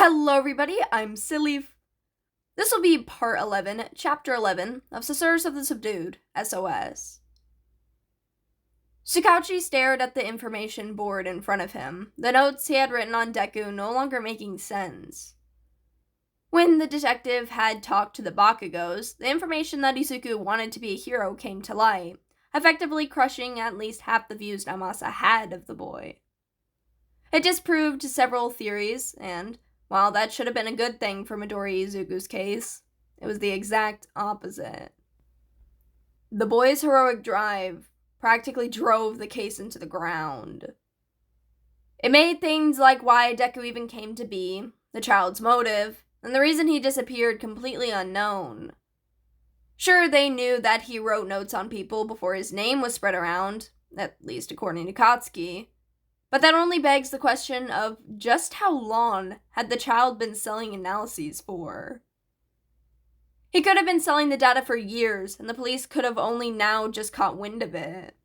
Hello everybody, I'm Selective. This will be part 11, chapter 11 of Susurrus of the Subdued, SOS. Tsukauchi stared at the information board in front of him, the notes he had written on Deku no longer making sense. When the detective had talked to the Bakugos, the information that Izuku wanted to be a hero came to light, effectively crushing at least half the views Namasa had of the boy. It disproved several theories, and while that should have been a good thing for Midoriya Izuku's case, it was the exact opposite. The boy's heroic drive practically drove the case into the ground. It made things like why Deku even came to be, the child's motive, and the reason he disappeared completely unknown. Sure, they knew that he wrote notes on people before his name was spread around, at least according to Katsuki. But that only begs the question of just how long had the child been selling analyses for? He could have been selling the data for years, and the police could have only now just caught wind of it.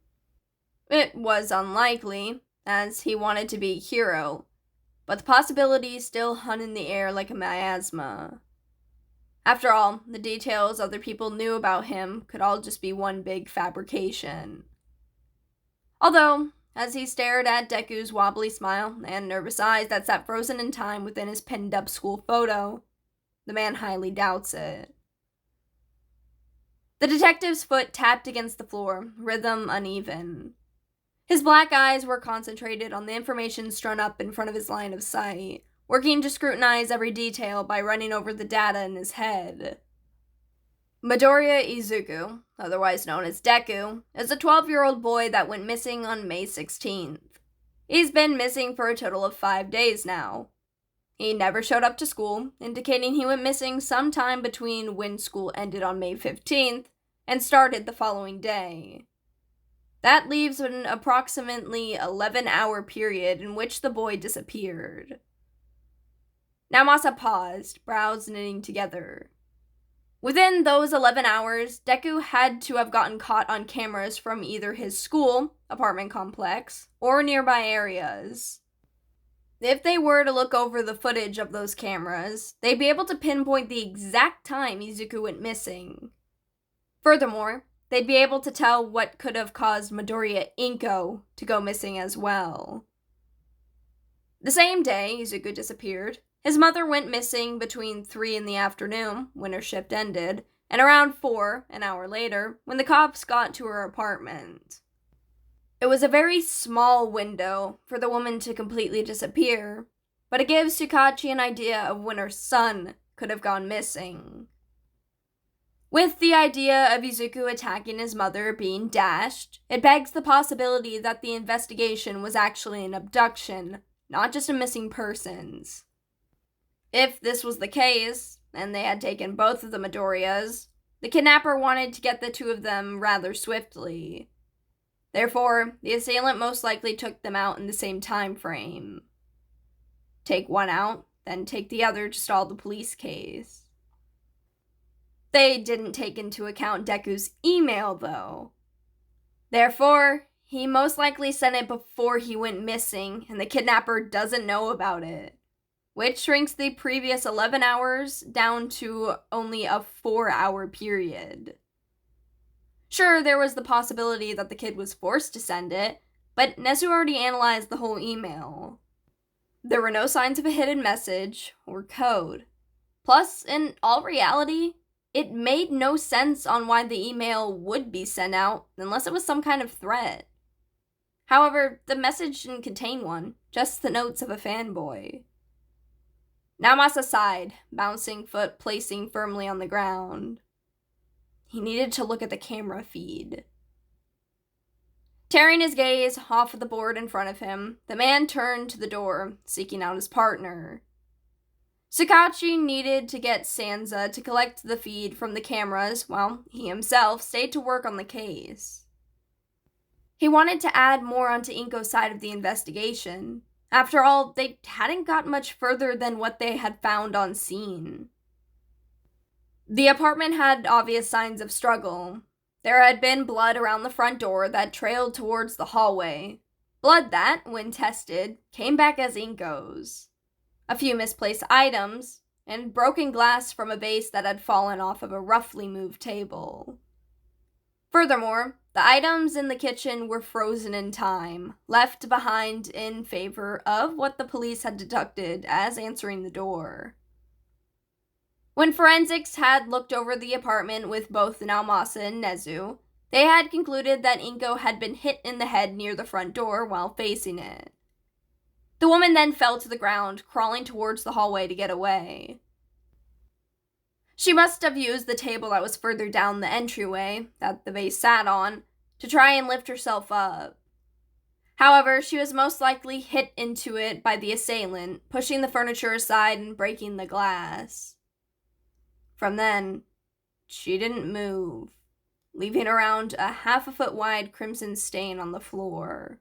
It was unlikely, as he wanted to be a hero, but the possibility still hung in the air like a miasma. After all, the details other people knew about him could all just be one big fabrication. Although, as he stared at Deku's wobbly smile and nervous eyes that sat frozen in time within his pinned-up school photo, the man highly doubts it. The detective's foot tapped against the floor, rhythm uneven. His black eyes were concentrated on the information strewn up in front of his line of sight, working to scrutinize every detail by running over the data in his head. Midoriya Izuku, otherwise known as Deku, is a 12-year-old boy that went missing on May 16th. He's been missing for a total of 5 days now. He never showed up to school, indicating he went missing sometime between when school ended on May 15th and started the following day. That leaves an approximately 11-hour period in which the boy disappeared. Namasa paused, brows knitting together. Within those 11 hours, Deku had to have gotten caught on cameras from either his school, apartment complex, or nearby areas. If they were to look over the footage of those cameras, they'd be able to pinpoint the exact time Izuku went missing. Furthermore, they'd be able to tell what could have caused Midoriya Inko to go missing as well. The same day Izuku disappeared, his mother went missing between 3 in the afternoon, when her shift ended, and around 4, an hour later, when the cops got to her apartment. It was a very small window for the woman to completely disappear, but it gives Tsukauchi an idea of when her son could have gone missing. With the idea of Izuku attacking his mother being dashed, it begs the possibility that the investigation was actually an abduction, not just a missing persons. If this was the case, and they had taken both of the Midoriyas, the kidnapper wanted to get the two of them rather swiftly. Therefore, the assailant most likely took them out in the same time frame. Take one out, then take the other to stall the police case. They didn't take into account Deku's email, though. Therefore, he most likely sent it before he went missing, and the kidnapper doesn't know about it, which shrinks the previous 11 hours down to only a 4-hour period. Sure, there was the possibility that the kid was forced to send it, but Nezu already analyzed the whole email. There were no signs of a hidden message or code. Plus, in all reality, it made no sense on why the email would be sent out unless it was some kind of threat. However, the message didn't contain one, just the notes of a fanboy. Namasa sighed, bouncing foot placing firmly on the ground. He needed to look at the camera feed. Tearing his gaze off of the board in front of him, the man turned to the door, seeking out his partner. Tsukauchi needed to get Sansa to collect the feed from the cameras while he himself stayed to work on the case. He wanted to add more onto Inko's side of the investigation. After all, they hadn't got much further than what they had found on scene. The apartment had obvious signs of struggle. There had been blood around the front door that trailed towards the hallway. Blood that, when tested, came back as Inko's. a few misplaced items, and broken glass from a vase that had fallen off of a roughly moved table. Furthermore, the items in the kitchen were frozen in time, left behind in favor of what the police had deducted as answering the door. When forensics had looked over the apartment with both Naomasa and Nezu, they had concluded that Inko had been hit in the head near the front door while facing it. The woman then fell to the ground, crawling towards the hallway to get away. She must have used the table that was further down the entryway, that the vase sat on, to try and lift herself up. However, she was most likely hit into it by the assailant, pushing the furniture aside and breaking the glass. From then, she didn't move, leaving around a half-a-foot wide crimson stain on the floor.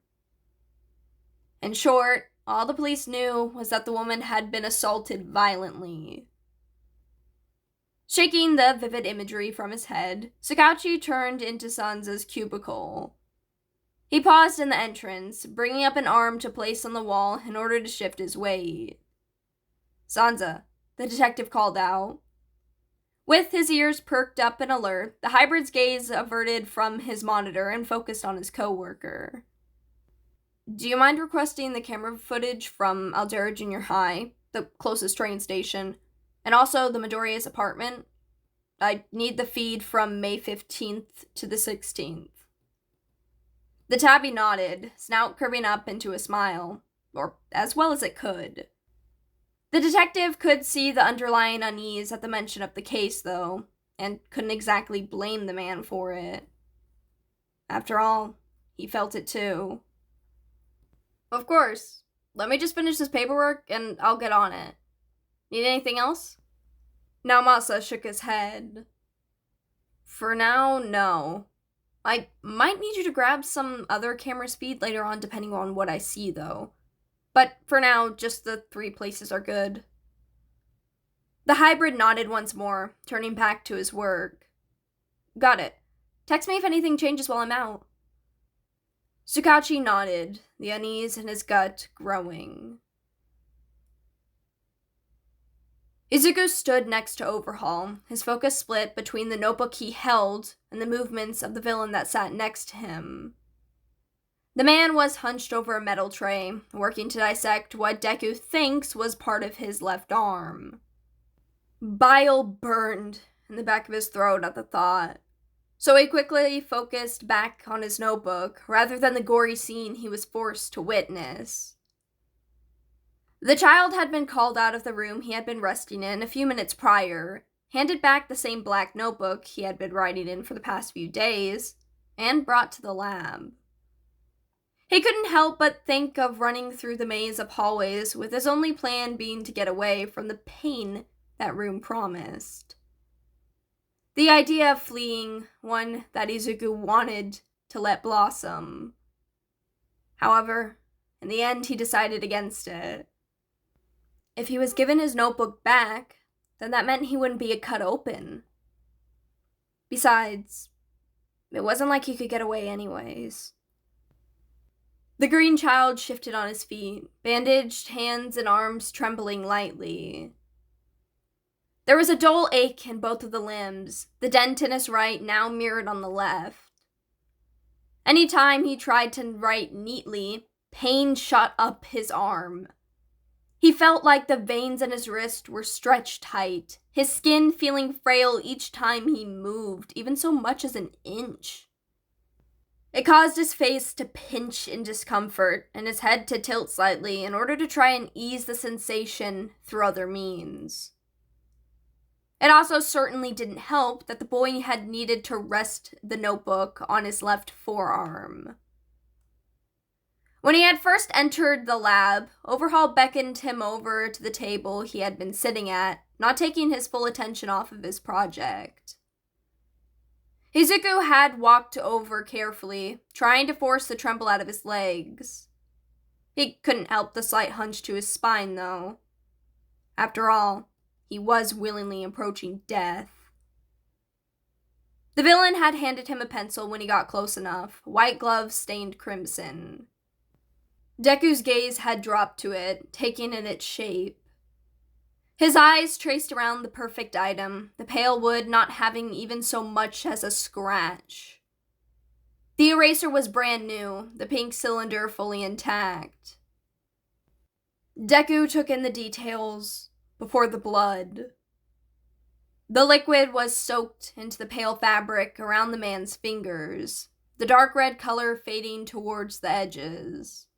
In short, all the police knew was that the woman had been assaulted violently. Shaking the vivid imagery from his head, Sakauchi turned into Sanza's cubicle. He paused in the entrance, bringing up an arm to place on the wall in order to shift his weight. "Sanza," the detective called out. With his ears perked up in alert, the hybrid's gaze averted from his monitor and focused on his co-worker. "Do you mind requesting the camera footage from Aldera Junior High, the closest train station, and also the Midoriya's apartment? I need the feed from May 15th to the 16th. The tabby nodded, snout curving up into a smile, or as well as it could. The detective could see the underlying unease at the mention of the case, though, and couldn't exactly blame the man for it. After all, he felt it too. "Of course. Let me just finish this paperwork, and I'll get on it. Need anything else?" Naomasa shook his head. "For now, no. I might need you to grab some other camera speed later on depending on what I see, though. But for now, just the 3 places are good." The hybrid nodded once more, turning back to his work. "Got it. Text me if anything changes while I'm out." Sakauchi nodded, the unease in his gut growing. Izuku stood next to Overhaul, his focus split between the notebook he held and the movements of the villain that sat next to him. The man was hunched over a metal tray, working to dissect what Deku thinks was part of his left arm. Bile burned in the back of his throat at the thought, so he quickly focused back on his notebook rather than the gory scene he was forced to witness. The child had been called out of the room he had been resting in a few minutes prior, handed back the same black notebook he had been writing in for the past few days, and brought to the lab. He couldn't help but think of running through the maze of hallways with his only plan being to get away from the pain that room promised. The idea of fleeing, one that Izuku wanted to let blossom. However, in the end he decided against it. If he was given his notebook back, then that meant he wouldn't be cut open. Besides, it wasn't like he could get away anyways. The green child shifted on his feet, bandaged hands and arms trembling lightly. There was a dull ache in both of the limbs, the dent in his right now mirrored on the left. Any time he tried to write neatly, pain shot up his arm. He felt like the veins in his wrist were stretched tight, his skin feeling frail each time he moved, even so much as an inch. It caused his face to pinch in discomfort and his head to tilt slightly in order to try and ease the sensation through other means. It also certainly didn't help that the boy had needed to rest the notebook on his left forearm. When he had first entered the lab, Overhaul beckoned him over to the table he had been sitting at, not taking his full attention off of his project. Izuku had walked over carefully, trying to force the tremble out of his legs. He couldn't help the slight hunch to his spine, though. After all, he was willingly approaching death. The villain had handed him a pencil when he got close enough, white gloves stained crimson. Deku's gaze had dropped to it, taking in its shape. His eyes traced around the perfect item, the pale wood not having even so much as a scratch. The eraser was brand new, the pink cylinder fully intact. Deku took in the details before the blood. The liquid was soaked into the pale fabric around the man's fingers, the dark red color fading towards the edges.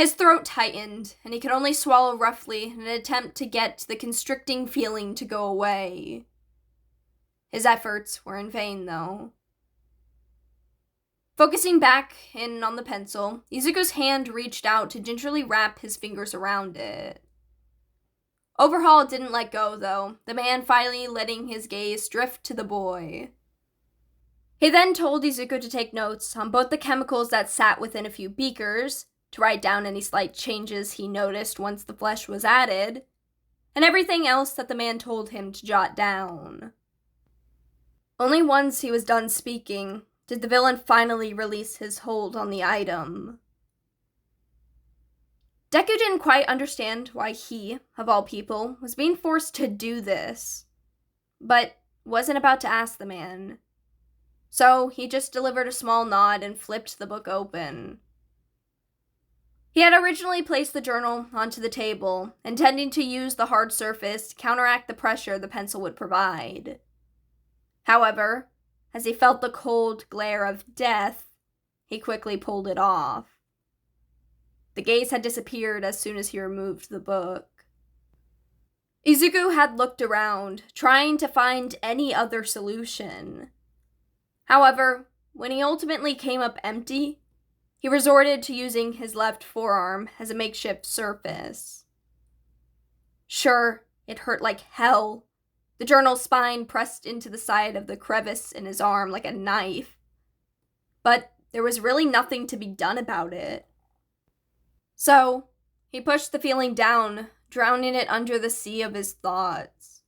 His throat tightened, and he could only swallow roughly in an attempt to get the constricting feeling to go away. His efforts were in vain, though. Focusing back in on the pencil, Izuku's hand reached out to gingerly wrap his fingers around it. Overhaul didn't let go, though, the man finally letting his gaze drift to the boy. He then told Izuku to take notes on both the chemicals that sat within a few beakers, to write down any slight changes he noticed once the flesh was added, and everything else that the man told him to jot down. Only once he was done speaking did the villain finally release his hold on the item. Deku didn't quite understand why he, of all people, was being forced to do this, but wasn't about to ask the man. So he just delivered a small nod and flipped the book open. He had originally placed the journal onto the table, intending to use the hard surface to counteract the pressure the pencil would provide. However, as he felt the cold glare of death, he quickly pulled it off. The gaze had disappeared as soon as he removed the book. Izuku had looked around, trying to find any other solution. However, when he ultimately came up empty, he resorted to using his left forearm as a makeshift surface. Sure, it hurt like hell. The journal's spine pressed into the side of the crevice in his arm like a knife. But there was really nothing to be done about it. So, he pushed the feeling down, drowning it under the sea of his thoughts.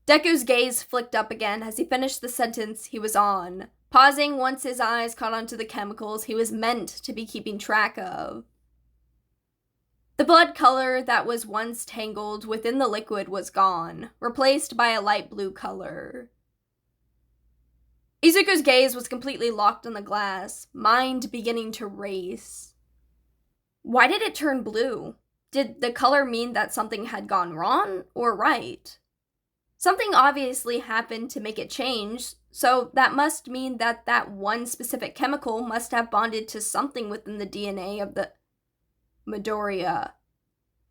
Deku's gaze flicked up again as he finished the sentence he was on, pausing once his eyes caught onto the chemicals he was meant to be keeping track of. The blood color that was once tangled within the liquid was gone, replaced by a light blue color. Izuku's gaze was completely locked on the glass, mind beginning to race. Why did it turn blue? Did the color mean that something had gone wrong or right? Something obviously happened to make it change, so that must mean that that one specific chemical must have bonded to something within the DNA of the Midoriya.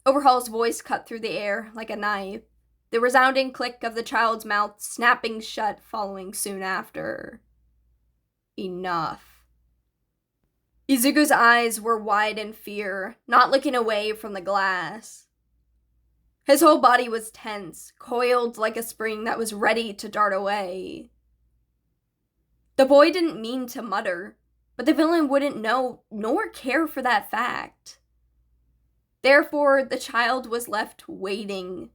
Overhaul's voice cut through the air like a knife, the resounding click of the child's mouth snapping shut following soon after. Enough. Izuku's eyes were wide in fear, not looking away from the glass. His whole body was tense, coiled like a spring that was ready to dart away. The boy didn't mean to mutter, but the villain wouldn't know nor care for that fact. Therefore, the child was left waiting,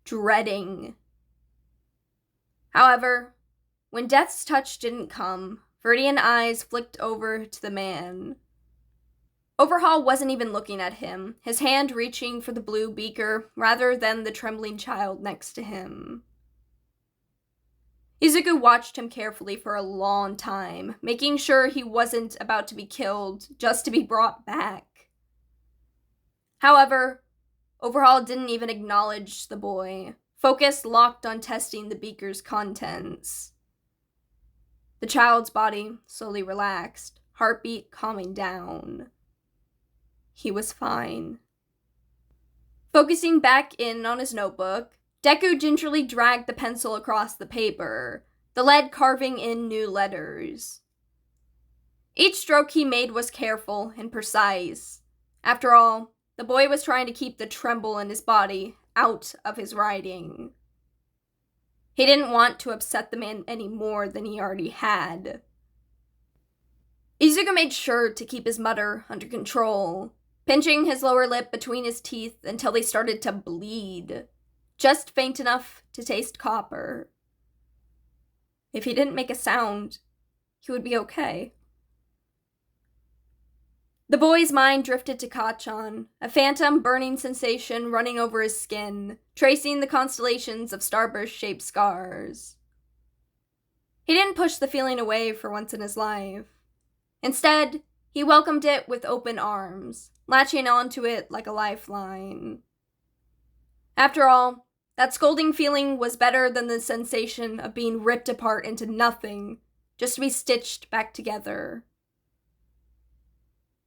dreading. However, when death's touch didn't come, Viridian eyes flicked over to the man. Overhaul wasn't even looking at him, his hand reaching for the blue beaker rather than the trembling child next to him. Izuku watched him carefully for a long time, making sure he wasn't about to be killed just to be brought back. However, Overhaul didn't even acknowledge the boy, focus locked on testing the beaker's contents. The child's body slowly relaxed, heartbeat calming down. He was fine. Focusing back in on his notebook, Deku gingerly dragged the pencil across the paper, the lead carving in new letters. Each stroke he made was careful and precise. After all, the boy was trying to keep the tremble in his body out of his writing. He didn't want to upset the man any more than he already had. Izuku made sure to keep his mutter under control, pinching his lower lip between his teeth until they started to bleed, just faint enough to taste copper. If he didn't make a sound, he would be okay. The boy's mind drifted to Kachan, a phantom burning sensation running over his skin, tracing the constellations of starburst-shaped scars. He didn't push the feeling away for once in his life. Instead, he welcomed it with open arms, latching onto it like a lifeline. After all, that scolding feeling was better than the sensation of being ripped apart into nothing, just to be stitched back together.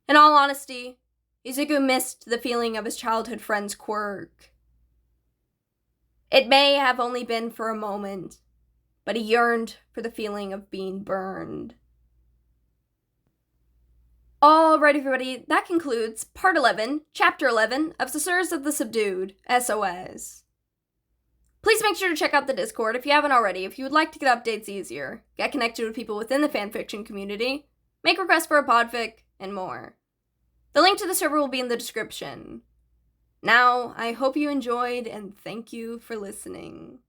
In all honesty, Izuku missed the feeling of his childhood friend's quirk. It may have only been for a moment, but he yearned for the feeling of being burned. Alright everybody, that concludes Part 11, Chapter 11 of Susurrus of the Subdued, SOS. Please make sure to check out the Discord if you haven't already if you would like to get updates easier, get connected with people within the fanfiction community, make requests for a podfic, and more. The link to the server will be in the description. Now, I hope you enjoyed and thank you for listening.